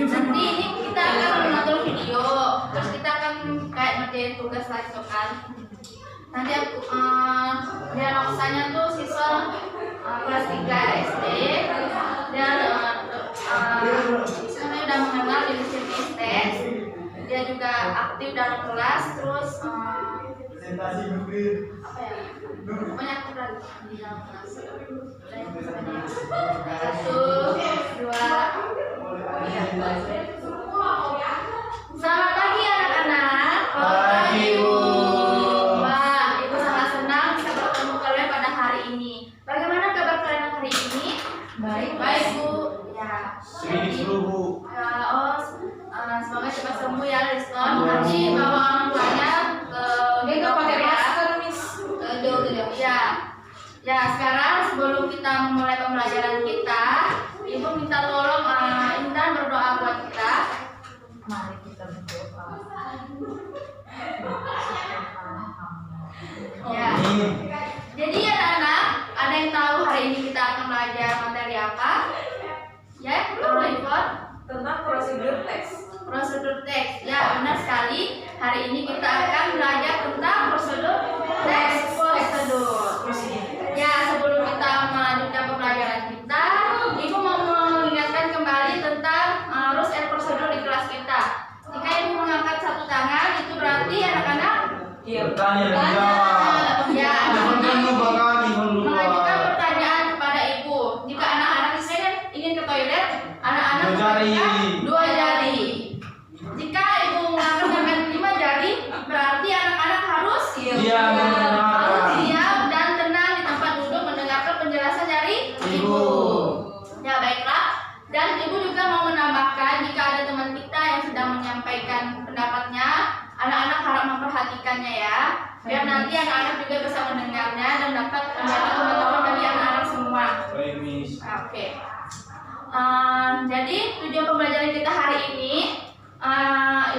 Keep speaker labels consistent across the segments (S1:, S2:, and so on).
S1: Nanti ini kita akan menonton video, terus kita akan kayak ngerjain tugas lagi kan. Nanti aku diagnosanya tuh siswa kelas 3 SD dan siswanya udah mengenal jenis tes. Dia juga aktif dalam kelas, terus apa ya? Pokoknya aktif di dalam kelas. 1, 2, 3. Selamat pagi anak-anak.
S2: Pagi, Bu.
S1: Wah, Ibu sangat senang bisa bertemu kalian pada hari ini. Bagaimana kabar kalian hari ini?
S3: Baik.
S1: Baik, Bu. Ya.
S2: Sini dulu, Bu.
S1: Semoga cepat sembuh ya, Riston. Nanti bawa orang tuanya ke
S3: Dia pakai masker, Miss.
S1: Ya. Ya, sekarang sebelum kita memulai pembelajaran kita, Ibu minta tolong Intan berdoa buat kita.
S3: Mari kita berdoa.
S1: Ya. Jadi anak-anak, ada yang tahu hari ini kita akan belajar materi apa? Ya, Ivon?
S3: Tentang prosedur teks.
S1: Prosedur teks. Ya, benar sekali. Hari ini kita akan belajar tentang prosedur teks. Ya, sebelum kita melanjutkan pembelajaran kita, Ibu mau mengingatkan kembali tentang rules and prosedur di kelas kita. Jika Ibu mengangkat satu tangan, itu berarti anak-anak
S2: Bertanya dan jawab.
S1: ya, mengajukan
S2: Dua.
S1: pertanyaan kepada Ibu. Jika anak-anak di sini ingin ke toilet, anak-anak
S2: Dua jari.
S1: mengangkat 2 jari. Jika Ibu mengangkat 5 jari, berarti anak-anak harus
S2: Diam dan mendengarkan.
S1: diam dan tenang di tempat duduk mendengarkan penjelasan dari Ibu. Ya, baiklah. Dan Ibu juga mau menambahkan, jika ada teman kita yang sedang menyampaikan pendapatnya, anak-anak harap memperhatikannya ya, biar nanti anak-anak juga bisa mendengarnya dan dapat menjadi pengetahuan bagi anak-anak semua.
S2: Baik, Miss.
S1: Oke. Jadi tujuan pembelajaran kita hari ini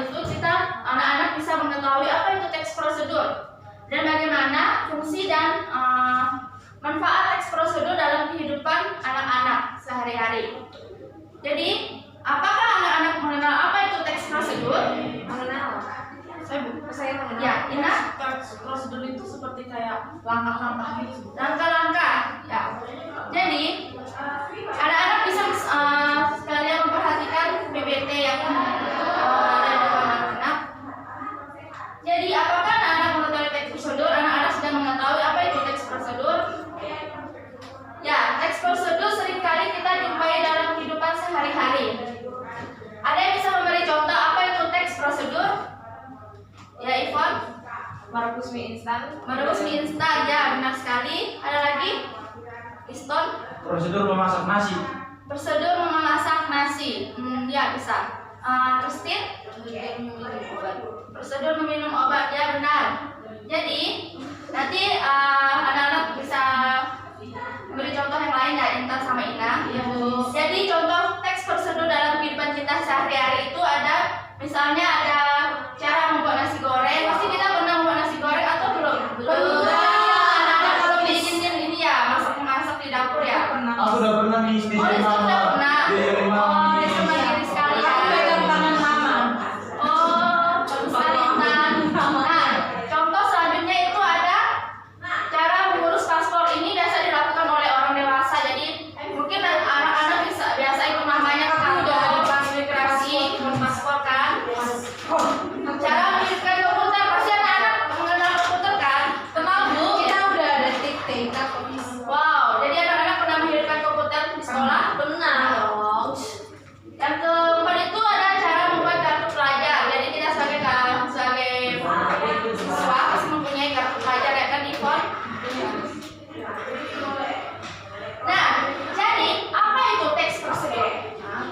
S1: itu kita anak-anak bisa mengetahui apa itu teks prosedur dan bagaimana fungsi dan manfaat teks prosedur dalam kehidupan anak-anak sehari-hari. Jadi, apakah anak-anak mengenal apa itu teks prosedur?
S3: Mengenal. Saya mengenal.
S1: Ya, Ina?
S3: Teks prosedur itu seperti kayak langkah-langkah gitu.
S1: Langkah-langkah. Ya. Jadi, anak-anak bisa sekalian memperhatikan PPT yang ada di depan anak-anak. Jadi, apakah anak-anak mengetahui teks prosedur? Anak-anak sudah mengetahui apa itu teks prosedur? Ya, teks prosedur seringkali kita jumpai dalam kehidupan sehari-hari. Ada yang bisa memberi contoh apa itu teks prosedur? Ya, Ivon?
S3: Merebus mie instan.
S1: Merebus mie instan, ya benar sekali. Ada lagi? Iston?
S2: Prosedur memasak nasi.
S1: Prosedur memasak nasi. Ya bisa. Kristin? Prosedur meminum obat, ya benar. Jadi nanti anak-anak bisa beri contoh yang lain ya, Intan sama Ina.
S3: Iya, Bu.
S1: Jadi contoh teks prosedur dalam kehidupan kita sehari-hari itu ada, misalnya ada cara membuat nasi goreng. Pasti kita pernah membuat nasi goreng atau belum?
S3: Belum.
S1: Anak-anak belum bikin ini ya, masak di dapur ya.
S2: Aku udah pernah, Miss. Di
S1: Oh, itu udah pernah.
S2: Di rumah,
S1: Oh,
S2: Miss.
S1: sama diri sekali ya.
S3: Aku pegang tangan mama.
S1: Oh, bagus sekali Intan. Nah, contoh selanjutnya itu ada cara mengurus paspor. Ini biasa dilakukan oleh orang dewasa. Jadi mungkin anak-anak biasa ikut namanya kantor transmigrasi, ngurus paspor kan. Cara menghidupkan komputer, pasti anak-anak mengenal komputer kan?
S3: Kenal, Bu. Kita udah ada tik-tik.
S1: Wow, jadi anak-anak pernah menghidupkan komputer di sekolah?
S3: Pernah dong.
S1: Yang keempat itu ada cara membuat kartu pelajar. Jadi kita sebagai siswa pasti mempunyai kartu pelajar ya kan, Ivon? Nah, jadi apa itu teks prosedur?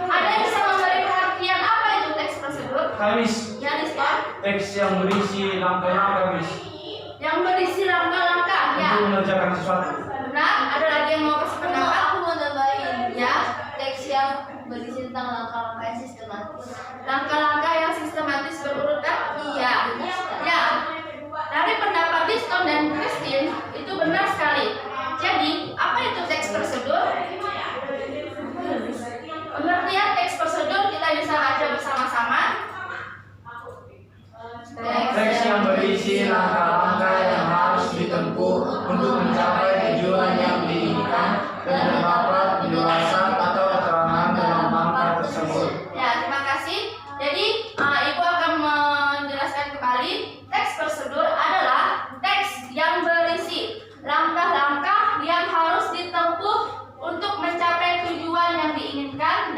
S1: Ada yang bisa memberi pengertian apa itu teks prosedur?
S2: Miss.
S1: Ya, Liston?
S2: Teks yang berisi langkah-langkah, Miss.
S1: Yang berisi langkah-langkah ya.
S2: Untuk mengerjakan sesuatu.
S1: Benar? Ada lagi yang mau kasih pendapat?
S4: Aku mau nambahin
S1: Ya.
S4: teks yang berisi tentang langkah-langkah yang sistematis.
S1: Langkah-langkah yang sistematis berurutan? Iya. Ya. Dari pendapat Liston dan Christine itu benar sekali. Jadi, apa itu teks prosedur?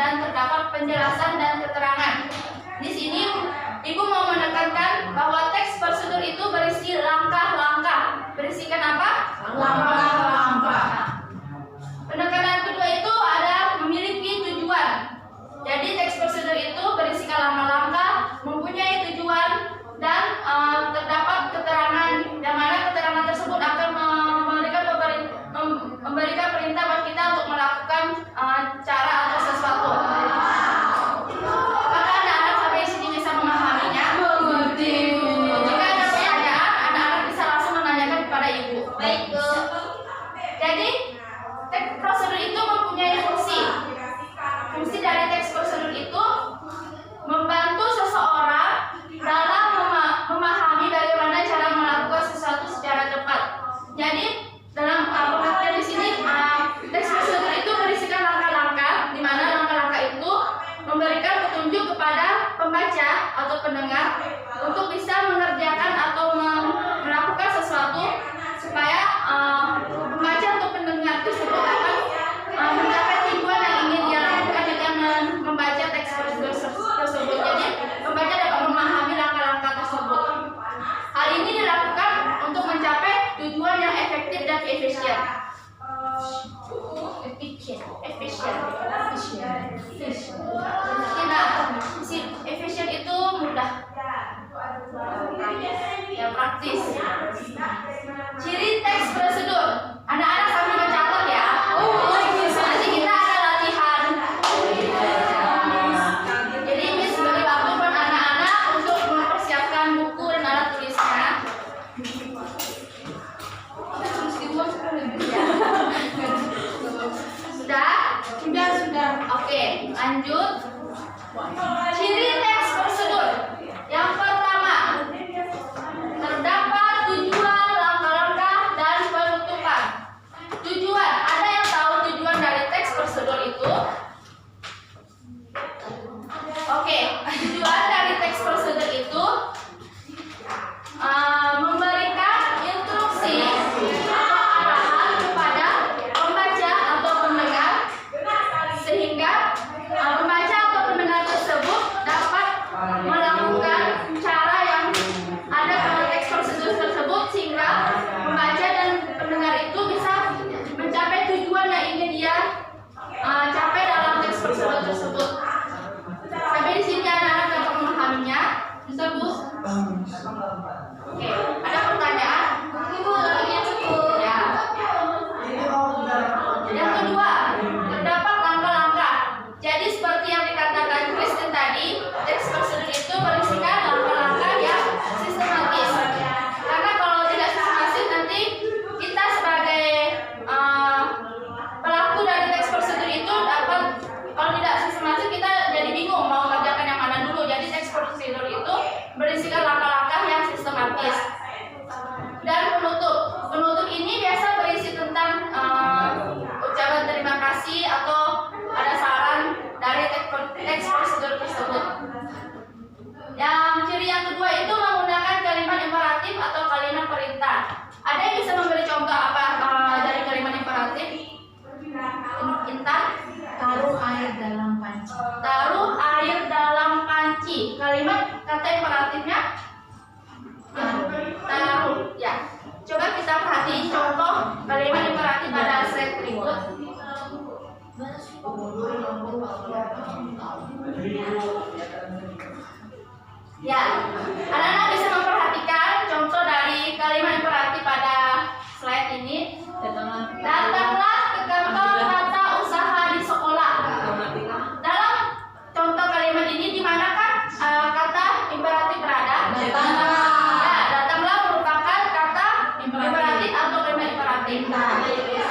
S1: dan terdapat penjelasan dan keterangan. Di sini Ibu mau menekankan bahwa teks prosedur itu berisi langkah-langkah. Berisikan apa?
S3: Langkah-langkah.
S1: Penekanan kedua itu ada memiliki tujuan. Jadi teks prosedur itu berisikan langkah-langkah, mempunyai tujuan, dan terdapat keterangan, yang mana keterangan tersebut akan memberikan perintah buat kita untuk melakukan cara atau sesuatu. Apakah anak-anak sampai sini bisa memahaminya?
S3: Mengerti.
S1: Jika ada pertanyaan, anak-anak bisa langsung menanyakan kepada ibu.
S4: Baik, Bu.
S1: Jadi teks prosedur itu mempunyai fungsi. Fungsi dari teks prosedur itu membantu seseorang dalam memahami bagaimana cara melakukan sesuatu secara tepat. Jadi dalam pengertian di sini teks prosedur itu berisikan langkah-langkah, di mana langkah-langkah itu memberikan petunjuk kepada pembaca atau pendengar untuk bisa mengerjakan atau melakukan sesuatu supaya pembaca atau pendengar tersebut akan mencapai tujuan yang ingin dia lakukan dengan membaca teks prosedur tersebut. Jadi pembaca dapat memahami langkah-langkah tersebut. Hal ini dilakukan untuk mencapai tujuan yang efektif dan efisien. Nah, efisien itu mudah, yang praktis. Ciri teks prosedur. Anak-anak sambil mencatat ya. Nanti kita ada latihan. Jadi Miss beri waktu buat anak-anak untuk mempersiapkan buku dan alat tulisnya. Sudah? Oke, lanjut. Ciri teks prosedur. Yang pertama, terdapat tujuan, langkah-langkah, dan penutupan. Tujuan, ada yang tahu tujuan dari teks prosedur itu? Oke, tujuan dari teks prosedur itu memberikan instruksi atau arahan kepada pembaca atau pendengar sehingga pembaca atau pendengar tersebut dapat melakukan cara yang ada pada teks prosedur tersebut sehingga pembaca dan pendengar itu bisa mencapai tujuan yang ingin dia capai dalam teks prosedur tersebut. Sampai di sini anak-anak dapat memahaminya. Bisa, Bu? Oke, ada pertanyaan?
S4: Ibu, yang cukup.
S1: Ya. Yang kedua, terdapat langkah-langkah. Jadi seperti yang dikatakan Kristen tadi, teks prosedur itu berisikan langkah-langkah yang sistematis. Karena kalau tidak sistematis nanti kita sebagai pelaku dari teks prosedur itu dapat, kalau tidak sistematis kita jadi bingung mau mengerjakan yang mana dulu. Jadi teks prosedur itu berisikan langkah-langkah yang sistematis. Dan penutup ini biasa berisi tentang ucapan terima kasih atau ada saran dari teks prosedur tersebut. Yang ciri yang kedua itu menggunakan kalimat imperatif atau kalimat perintah. Ada yang bisa memberi contoh apa dari kalimat imperatif? Intan?
S3: Taruh air dalam panci.
S1: Taruh air dalam panci. Kalimat kata imperatifnya? Taruh. Ya. Coba kita perhatiin contoh kalimat imperatif pada slide berikut. Ya, anak-anak bisa memperhatikan contoh dari kalimat imperatif pada slide ini. Datanglah ke kantor tata usaha di sekolah. Dalam contoh kalimat ini di manakah kata imperatif berada? Ya, datanglah merupakan kata imperatif atau kalimat imperatif. Ya.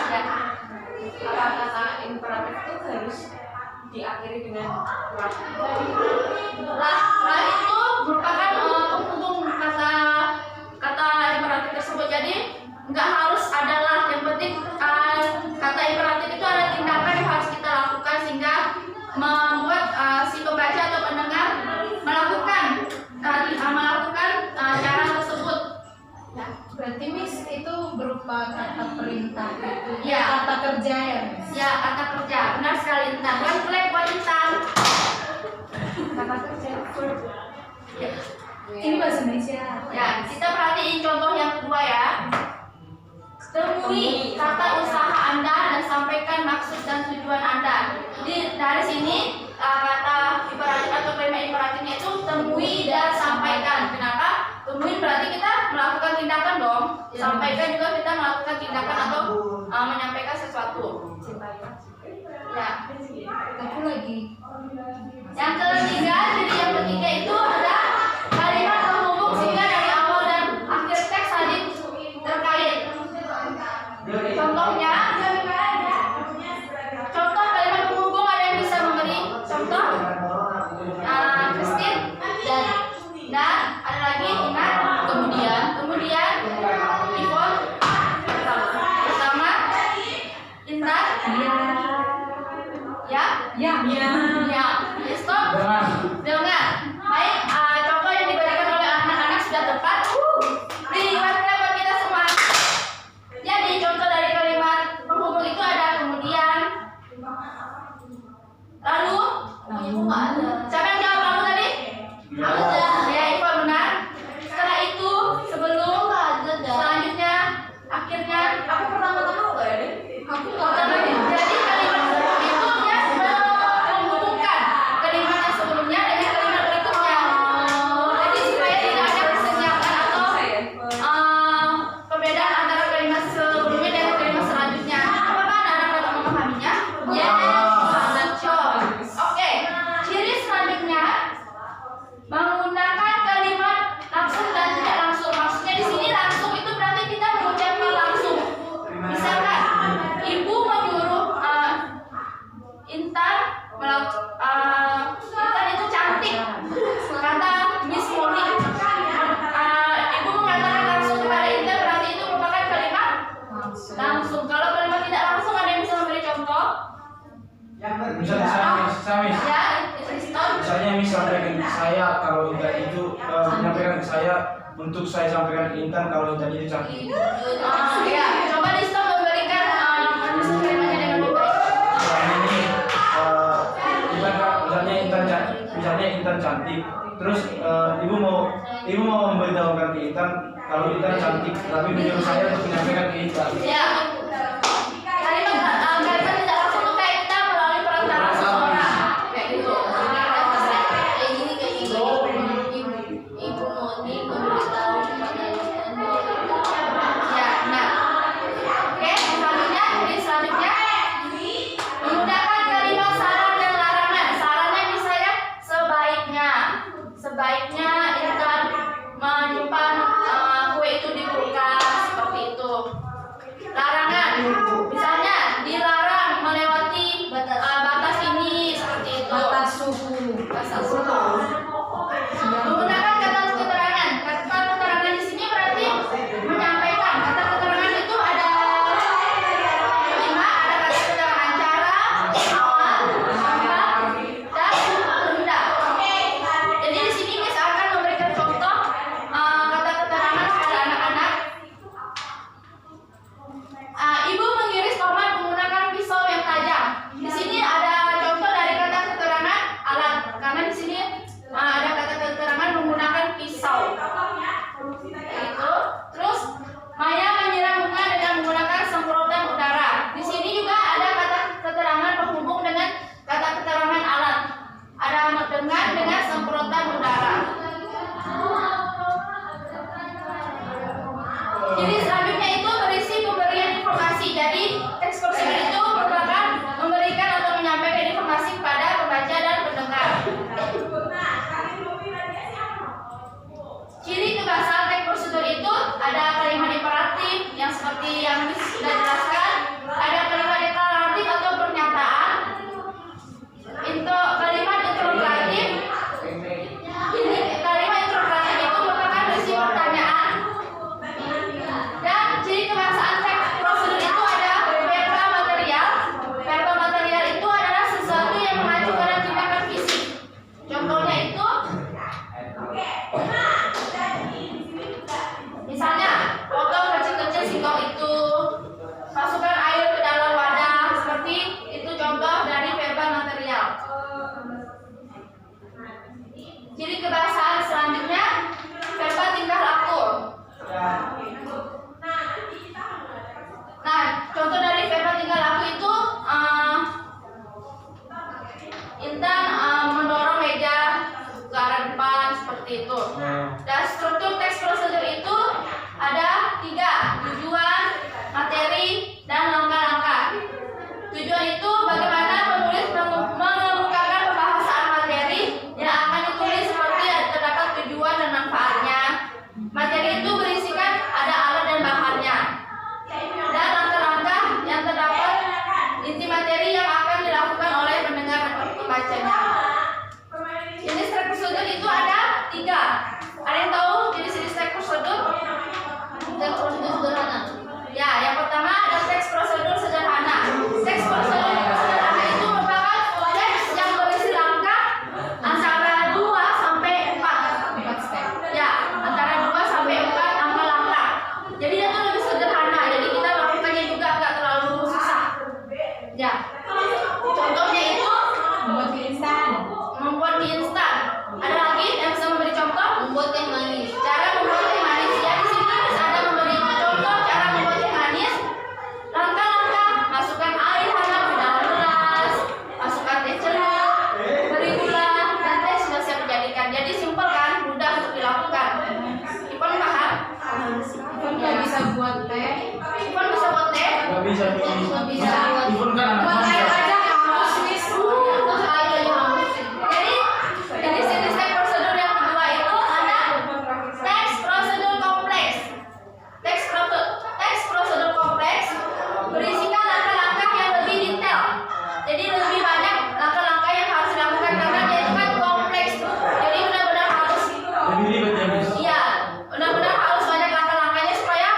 S4: Kata imperatif itu harus diakhiri dengan
S1: Lah itu merupakan penghubung kata imperatif tersebut. Jadi nggak harus adalah, yang penting kata imperatif itu ada tindakan yang harus kita lakukan sehingga membuat si pembaca atau pendengar melakukan cara tersebut.
S3: Berarti Miss itu berupa kata perintah gitu.
S1: Ya.
S3: Kata kerja ya, Miss.
S1: Ya, kata kerja, benar sekali. Intan, buat Intan.
S3: Ini bahasa Indonesia.
S1: Ya, kita perhatiin contoh yang kedua ya. Temui kata usaha Anda dan sampaikan maksud dan tujuan Anda. Dari sini kata imperatif atau kalimat imperatifnya itu temui dan sampaikan. Kenapa? Temui berarti kita melakukan tindakan dong. Sampaikan juga kita melakukan tindakan atau menyampaikan sesuatu. Ya.
S4: Aku lagi.
S1: Yang ketiga, ciri yang ketiga itu ada kalimat penghubung sehingga dari awal dan akhir teks saling terkait. Contohnya, contoh kalimat penghubung ada yang bisa memberi contoh. Christine dan ada lagi ingat kemudian Yvonne pertama Intan ya stop dengan baik. Contoh yang diberikan oleh anak-anak sudah tepat. Dilihatkan buat kita semua. Jadi contoh dari kalimat penghubung itu ada kemudian, lalu siapa yang jawab lalu tadi? Ya, Ivan benar. Setelah itu, sebelum, selanjutnya, akhirnya. Aku pertama tahu gak ya? Jadi kalimat itu ya menghubungkan kalimat yang sebelumnya dengan kalimat berikutnya. Jadi supaya tidak ada kesenjangan atau perbedaan antara kalimat sebelumnya dengan kalimat selanjutnya. Apakah anak-anak dapat memahaminya? Oke. Ciri selanjutnya menggunakan kalimat langsung dan tidak langsung. Maksudnya di sini langsung itu berarti kita mengucapkan langsung. Misalkan ibu menyuruh Intan Intan itu cantik, kata Miss Molly. Ibu mengatakan langsung kepada Intan berarti itu merupakan kalimat langsung. Kalau kalimat tidak langsung ada yang bisa memberi contoh?
S2: Misalnya sampaikan ke saya kalau Intan itu menyampaikan ke saya untuk saya sampaikan ke Intan kalau Intan itu cantik.
S1: Ya, coba di stop memberikan kalimatnya dengan lebih baik.
S2: Misalnya Intan cantik, terus ibu mau memberitahukan ke Intan kalau Intan cantik, tapi menyuruh saya untuk menyampaikan ke Intan.
S1: Ya. Kalimat tidak langsung itu kayak kita melalui perantara seseorang. Kayak gitu.
S4: Kayak gini. Ibu Moni memberitahu kepada
S1: Ya, nah. Oke, selanjutnya menggunakan kalimat saran dan larangan. Sarannya bisa ya sebaiknya Intan menyimpan kue itu di kulkas seperti itu. Larangan membacanya. Jenis track prosedur itu ada 3. Ada yang tahu jenis track prosedur?
S4: Teks prosedur sederhana.
S1: Ya, yang pertama ada teks prosedur sederhana. Teks prosedur sederhana itu merupakan teks yang berisi langkah antara 2 sampai 4 step. Ya, antara 2 sampai 4 langkah. Jadi dia tuh lebih sederhana. Jadi kita lakukannya juga nggak terlalu susah. Ya. Contohnya itu
S3: Membuat mie instan.
S1: membuat mie instan. Ada lagi yang bisa memberi contoh?
S4: Membuat teh manis.
S1: Cara membuat teh manis. Ya, di sini ada memberi contoh cara membuat teh manis. Langkah-langkah: masukkan air hangat ke dalam gelas, masukkan teh celup, beri gula, dan teh sudah siap disajikan. Jadi simpel kan, mudah untuk dilakukan. Ipon paham?
S3: Kan nggak bisa buat teh.
S1: Ipon bisa buat teh?
S2: Nggak bisa
S4: Nggak bisa.
S2: Ibu kan anak
S3: Buat air
S2: bangsa.
S3: aja harus Miss.
S1: Terus air aja haus. Jadi jenis teks prosedur yang kedua itu ada teks prosedur kompleks. Teks prosedur kompleks berisikan langkah-langkah yang lebih detail. Jadi lebih banyak langkah-langkah yang harus dilakukan karena dia itu kan kompleks. Jadi benar-benar harus,
S2: Lebih ribet ya, Miss.
S1: iya, benar-benar harus banyak langkah-langkahnya supaya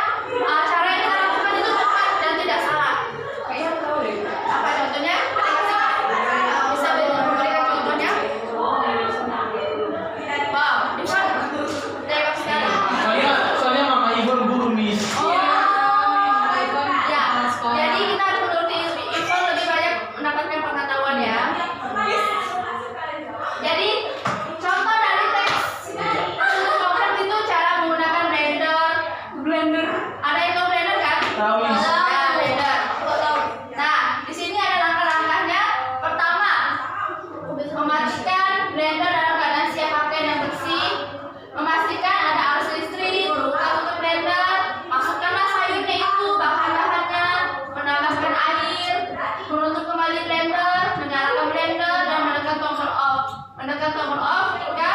S1: cara yang kita lakukan itu tepat dan tidak salah.
S3: Kayaknya tahu deh.
S1: Apa contohnya? Bisa memberikan contohnya? Wow, Ivan, hebat sekali.
S2: Soalnya Mama Ibu guru, Miss.
S1: Ya, jadi kita harus menuruti Ivan lebih banyak mendapatkan pengetahuan ya. Jadi contoh dari teks prosedur kompleks itu cara menggunakan blender. Ada yang tahu blender kan?
S2: Tahu, Miss.
S1: Ya, blender. Nah, di sini ada langkah-langkahnya. Pertama, memastikan blender dalam keadaan siap pakai dan bersih. Memastikan ada arus listrik, buka tutup blender. Masukkanlah sayurnya itu, bahan-bahannya, menambahkan air, menutup kembali blender, menyalakan blender, dan menekan tombol off. Menekan tombol off ketika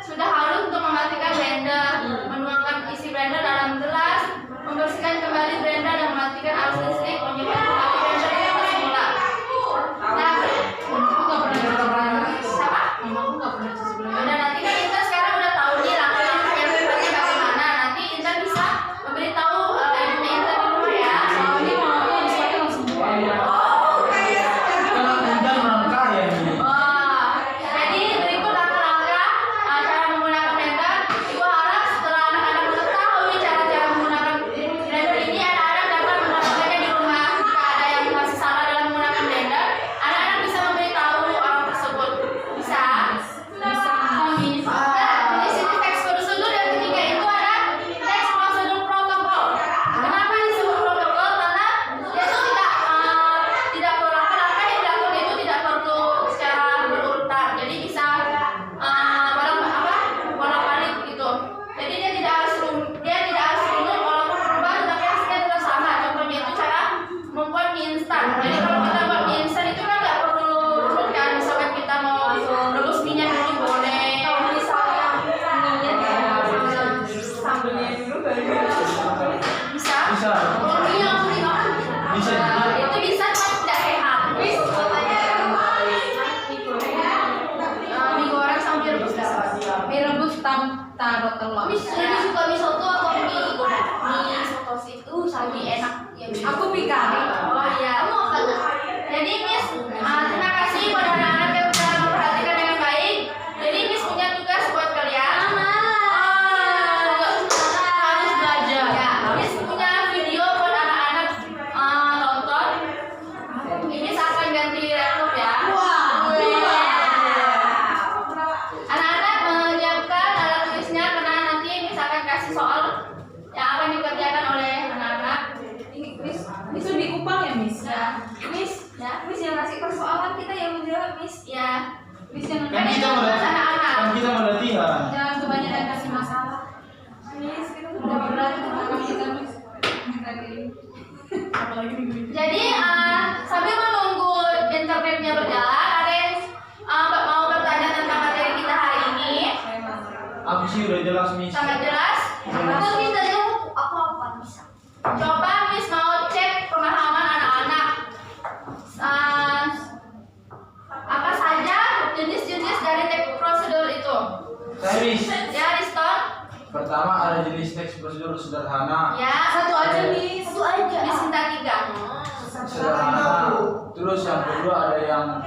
S1: sudah halus untuk mematikan blender. Menuangkan isi blender dalam gelas, membersihkan kembali blender dan mematikan arus listrik, menyimpan kembali blender ke tempat semula. Nah,
S3: Aku nggak pernah cuci blender.
S1: sama?
S3: Mamaku nggak pernah cuci blender.
S1: Udah, nanti kan Intan sekarang udah tahu nih langkah-langkah yang tepatnya bagaimana. Nanti Intan bisa memberitahu ibunya Intan di rumah ya.
S3: Soalnya mamaku habis pakai langsung buang.
S2: Kalau Intan orang kaya, Miss.
S1: Wah, jadi berikut langkah-langkah cara menggunakan blender. Ibu harap setelah anak-anak mengetahui cara-cara menggunakan blender ini, anak-anak dapat melakukannya di rumah. Jika ada yang masih salah dalam menggunakan blender, anak-anak bisa memberitahu orang tersebut. Bisa?
S3: Bisa.
S1: Nah, di sini teks prosedur yang ketiga itu ada teks prosedur protokol. Kenapa disebut protokol? Karena dia itu tidak perlu langkah-langkah yang dilakukan itu tidak perlu secara berurutan. Jadi bisa bolak-balik gitu. Jadi dia tidak harus runut walaupun berubah tetapi hasilnya tetap sama. Contohnya itu cara membuat mie instan. Jadi kalau kita buat mie instan itu kan nggak perlu runut kan. Misalkan kita mau rebus minyak dulu boleh.
S3: Misalnya sambelnya dulu baru
S1: Bisa?
S2: Bisa.
S1: Kalau mie langsung dimakan.
S2: Bisa.
S1: Itu bisa tapi tidak sehat. Mie goreng sama mie rebus bisa.
S3: mie rebus taruh telur.
S1: Lebih suka mie soto atau mie goreng? Mie soto sih. Sapi enak. Ya,
S3: Aku mie kari.
S1: oh iya. Kamu apa tuh? Jadi Miss, terima kasih pada anak-anak yang sudah memperhatikan dengan baik. Jadi Miss punya tugas buat kalian. Harus belajar. Ya, Miss punya video buat anak-anak nonton. Ini akan ganti laptop ya. Anak-anak menyiapkan alat tulisnya karena nanti Miss akan kasih soal yang akan dikerjakan oleh anak-anak.
S3: Itu di Kupang ya, Miss?
S1: Ya, Miss yang ngasih persoalan kita yang menjawab Miss. Ya,
S3: Miss yang
S2: Kan kita mau
S1: anak-anak.
S2: kan kita mau latihan.
S3: jangan kebanyakan kasih masalah. Miss, kita udah berat sama kita, Miss. Apalagi minggu ini.
S1: Jadi sambil menunggu internetnya berjalan, ada yang mau bertanya tentang materi kita hari ini?
S2: Aku sih udah jelas, Miss.
S1: Sangat jelas.
S4: Kalau kita jawab apa bisa.
S1: Coba Miss mau cek pemahaman anak-anak. Apa saja
S2: Saya Miss.
S1: Ya, Riston.
S2: Pertama ada jenis teks prosedur sederhana.
S1: Ya,
S3: Satu aja nih.
S4: Satu aja.
S1: Miss minta 3.
S2: Sederhana. Terus yang kedua ada yang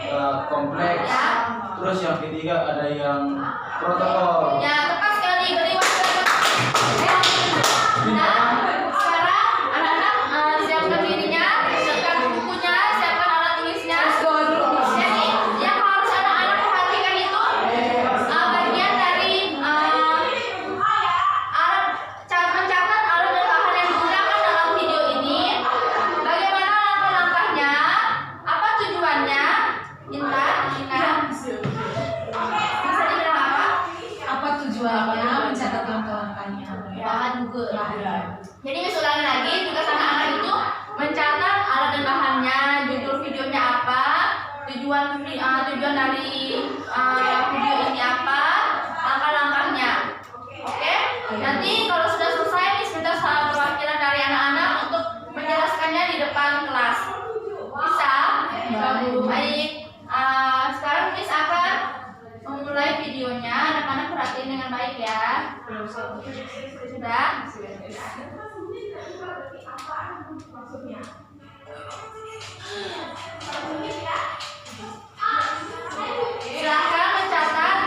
S2: kompleks.
S1: Ya.
S2: Terus yang ketiga ada yang protokol.
S1: Ya, tepat sekali. Beri waktu. Nah, sekarang anak-anak siapkan dirinya, siapkan bukunya, siapkan alat tulisnya. Jadi yang harus anak-anak perhatikan itu bagian dari mencatat alat dan bahan yang digunakan dalam video ini. Bagaimana langkah-langkahnya? Apa tujuannya? Intan, bisa dibilang apa?
S3: Apa tujuannya mencatat langkah-langkahnya?
S4: Bahan juga.
S1: Jadi Miss ulangi lagi, tugas anak-anak itu mencatat alat dan bahannya, judul videonya apa, tujuan dari video ini apa, langkah-langkahnya. Oke? Nanti kalau sudah selesai, Miss minta perwakilan dari anak-anak untuk menjelaskannya di depan kelas. Bisa? Baik. Sekarang Miss akan memulai videonya. Anak-anak perhatiin dengan baik ya. Sudah? Silahkan mencatat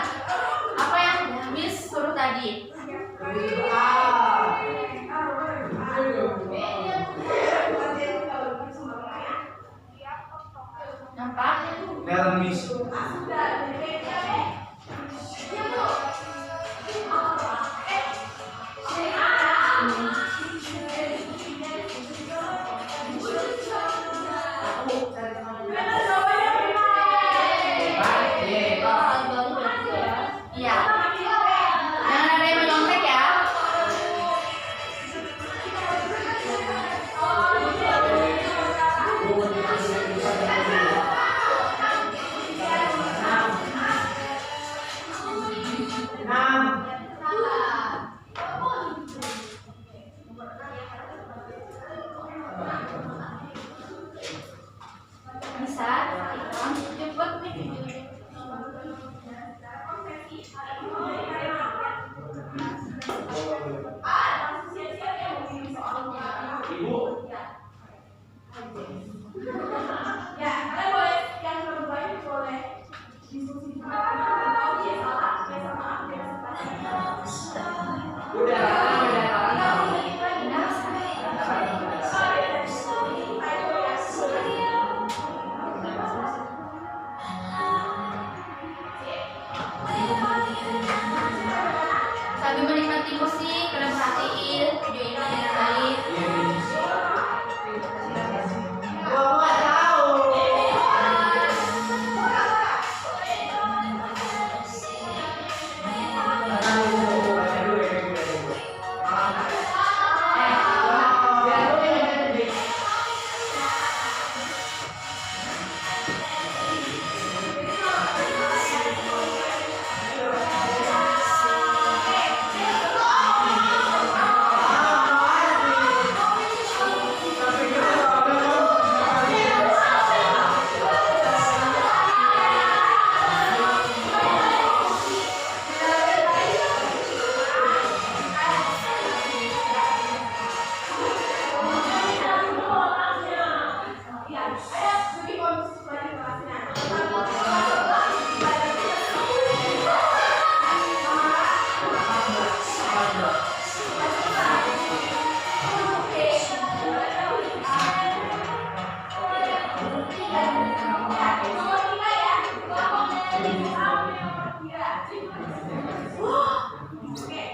S1: apa yang Miss suruh tadi. Nampak?
S2: Kelihatan Miss.
S1: Iya. Jangan ada yang menyontek ya. Bisa? Cepat nih. Sambil menikmati musik, kalian perhatiin video ini dengan baik.
S2: Iya Miss.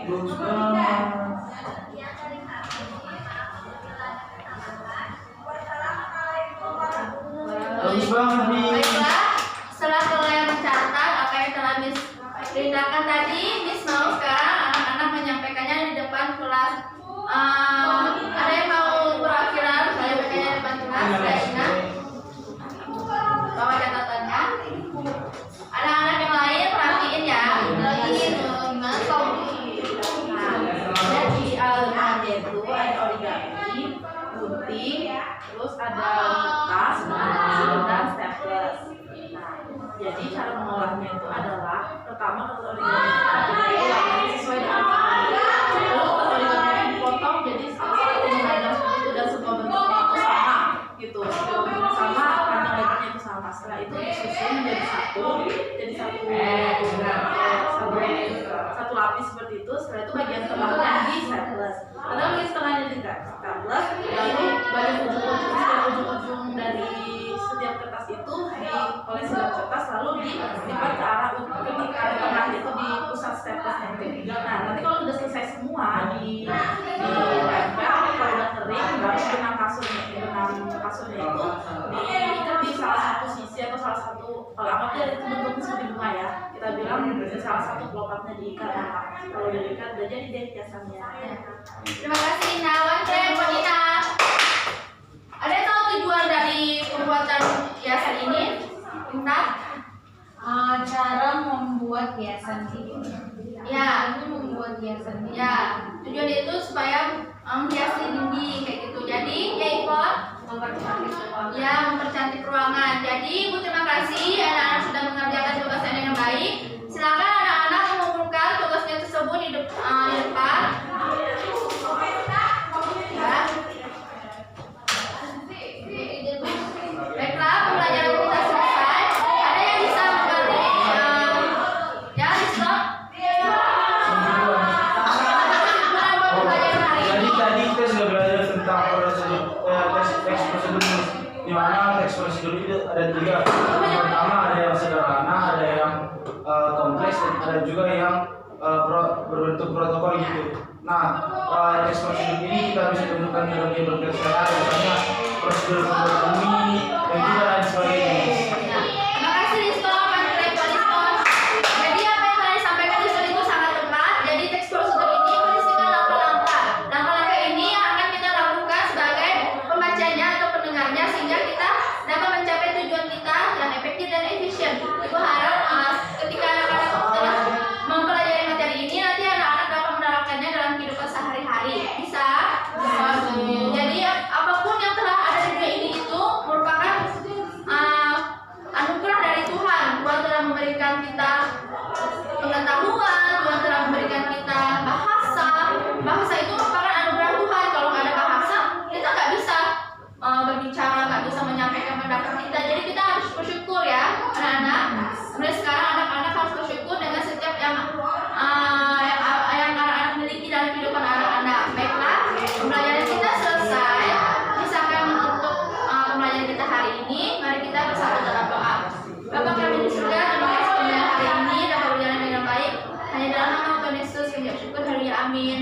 S2: Bagus banget. Bagus banget Miss.
S1: Baiklah, setelah kalian mencatat apa yang telah Miss ceritakan tadi, Miss mau sekarang anak-anak menyampaikannya di depan kelas. Ada yang mau perwakilan saya bacanya di depan kelas? Saya ingat. Bawa catatannya. Anak-anak yang lain perhatiin ya.
S4: Lagi gimana kau?
S3: Jadi ada itu ada origami, gunting, terus ada kertas, dan staples. Nah, jadi cara mengolahnya itu adalah pertama kalau origami
S1: kita bilang salah satu kelopaknya diikat. Kalau udah diikat udah jadi deh hiasannya. Terima kasih Ina. Buat Ina. Ada yang tahu tujuan dari pembuatan hiasan ini? Entah.
S3: Cara membuat hiasan ini.
S1: Ya,
S3: Ini membuat hiasan ini.
S1: ya. Tujuan itu supaya menghiasi dinding kayak gitu. Jadi, ya ikut mempercantik ruangan. Jadi, Ibu terima kasih anak-anak sudah mengerjakan tugasnya dengan baik. Silakan anak-anak mengumpulkan tugasnya tersebut di depan. Ya. Baiklah, pembelajaran kita selesai. Ada yang bisa memberi ya, stop.
S2: Jadi tadi kita sudah belajar tentang teks prosedur di mana teks prosedur itu ada 3. Yang pertama ada yang sederhana, ada yang kompleks, dan ada juga yang berbentuk protokol gitu. Nah, teks prosedur ini kita bisa temukan dalam berbagai cara, misalnya prosedur ekonomi dan juga lain sebagainya.
S1: Terima kasih Risto, Mas Risto. Jadi apa yang tadi sampaikan Risto itu sangat tepat. Jadi teks prosedur ini berisikan langkah-langkah. Langkah-langkah ini yang akan kita lakukan sebagai pembacanya atau pendengarnya sehingga kita dapat mencapai tujuan kita yang efektif dan efisien. Ibu harap ketika anak-anak telah mempelajari materi ini nanti anak-anak dapat menerapkannya dalam kehidupan sehari-hari. Bisa? Jadi apapun yang telah ada di dunia ini itu merupakan anugerah dari Tuhan. Tuhan telah memberikan kita pengetahuan, Tuhan telah memberikan kita bahasa. Bahasa itu merupakan anugerah Tuhan. Kalau nggak ada bahasa, kita nggak bisa berbicara, nggak bisa menyampaikan pendapat kita. Jadi kita harus bersyukur ya, anak-anak. Mulai sekarang anak-anak harus bersyukur dengan setiap yang anak-anak miliki dalam kehidupan anak-anak. Baiklah, pembelajaran kita selesai. Misalkan menutup pembelajaran kita hari ini, mari kita bersatu dalam doa. Bapa kami di surga, terima kasih pembelajaran hari ini dapat berjalan dengan baik. Hanya dalam nama Tuhan Yesus kami bersyukur. Haleluya, amin.